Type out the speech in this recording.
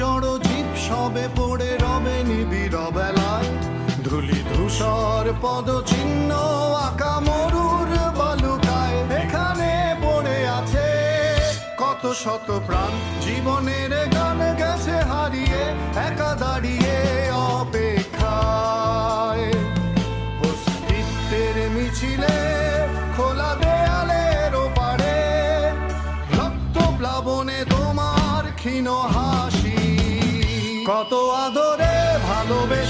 জড় জীব সবে পড়ে রবে নিবিড় বেলায়, ধুলি ধূসর পদচিহ্ন আঁকা মরুর বালুকায়। এখানে পড়ে আছে কত শত প্রাণ, জীবনের গান গেছে হারিয়ে, একা দাঁড়িয়ে অপেক্ষায়। অস্তিত্বের মিছিলে খোলা দেয়ালের ওপারে, রক্ত প্লাবনে তোমার ক্ষীণ হাসি। কত আদরে ভালোবেসে